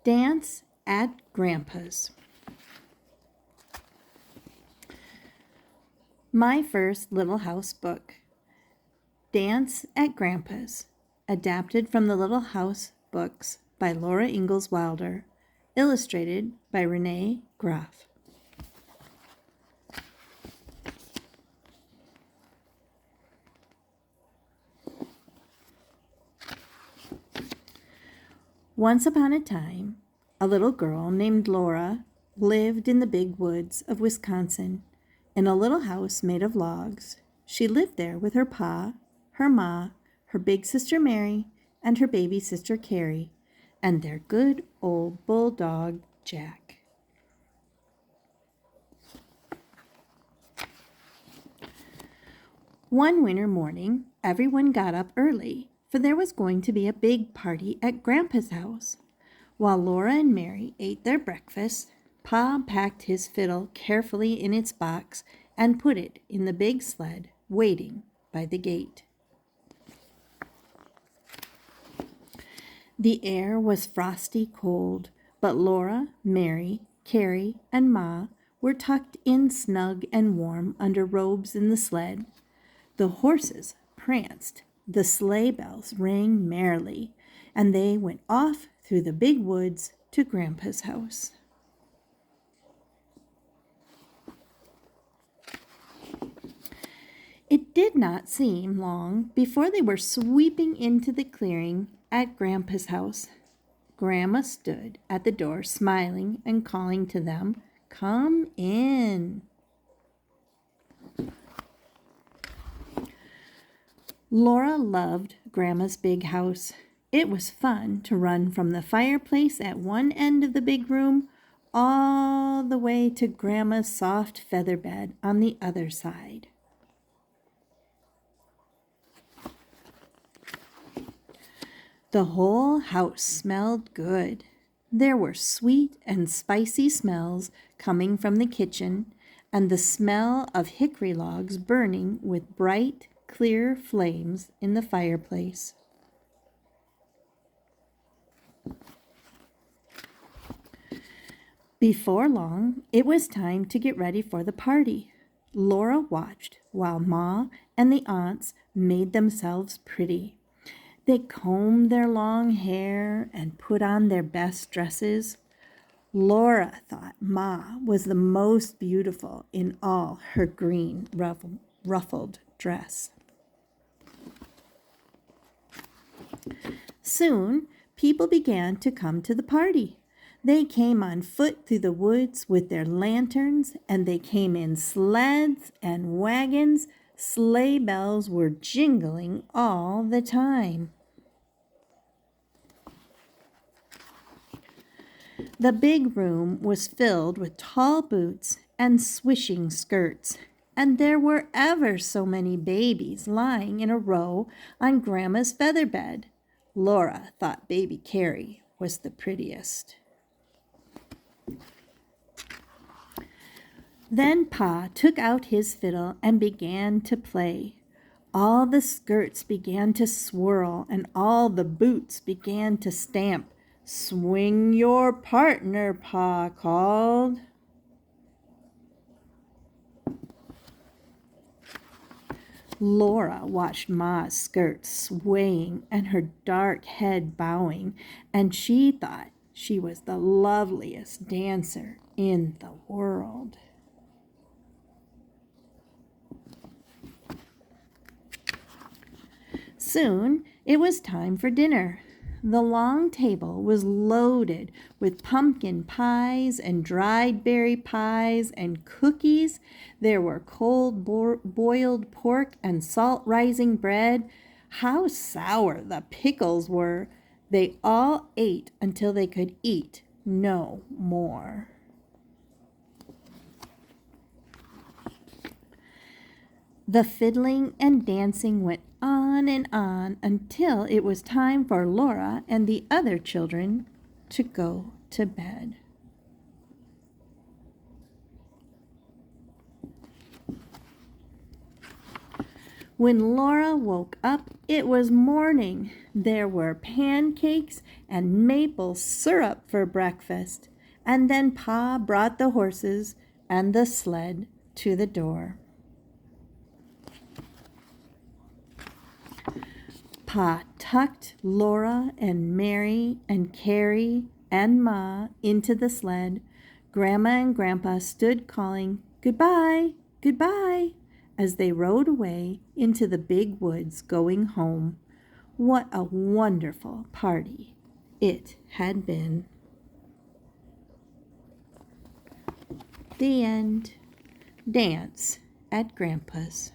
Dance at Grandpa's. My first Little House book. Dance at Grandpa's, adapted from the Little House books by Laura Ingalls Wilder, illustrated by Renee Graef. Once upon a time, a little girl named Laura lived in the big woods of Wisconsin in a little house made of logs. She lived there with her pa, her ma, her big sister Mary, and her baby sister Carrie, and their good old bulldog Jack. One winter morning, everyone got up early, for there was going to be a big party at Grandpa's house. While Laura and Mary ate their breakfast, Pa packed his fiddle carefully in its box and put it in the big sled waiting by the gate. The air was frosty cold, but Laura, Mary, Carrie, and Ma were tucked in snug and warm under robes in the sled. The horses pranced, the sleigh bells rang merrily, and they went off through the big woods to Grandpa's house. It did not seem long before they were sweeping into the clearing at Grandpa's house. Grandma stood at the door smiling and calling to them, "Come in." Laura loved Grandma's big house. It was fun to run from the fireplace at one end of the big room all the way to Grandma's soft feather bed on the other side. The whole house smelled good. There were sweet and spicy smells coming from the kitchen, and the smell of hickory logs burning with bright, clear flames in the fireplace. Before long, it was time to get ready for the party. Laura watched while Ma and the aunts made themselves pretty. They combed their long hair and put on their best dresses. Laura thought Ma was the most beautiful in all her green ruffled dress. Soon, people began to come to the party. They came on foot through the woods with their lanterns, and they came in sleds and wagons. Sleigh bells were jingling all the time. The big room was filled with tall boots and swishing skirts, and there were ever so many babies lying in a row on Grandma's feather bed. Laura thought baby Carrie was the prettiest. Then Pa took out his fiddle and began to play. All the skirts began to swirl, and all the boots began to stamp. "Swing your partner," Pa called. Laura watched Ma's skirts swaying and her dark head bowing, and she thought she was the loveliest dancer in the world. Soon it was time for dinner. The long table was loaded with pumpkin pies and dried berry pies and cookies. There were cold boiled pork and salt rising bread. How sour the pickles were! They all ate until they could eat no more. The fiddling and dancing went on and on until it was time for Laura and the other children to go to bed. When Laura woke up, it was morning. There were pancakes and maple syrup for breakfast. And then Pa brought the horses and the sled to the door. Pa tucked Laura and Mary and Carrie and Ma into the sled. Grandma and Grandpa stood calling, "Goodbye, goodbye," as they rode away into the big woods going home. What a wonderful party it had been. The end. Dance at Grandpa's.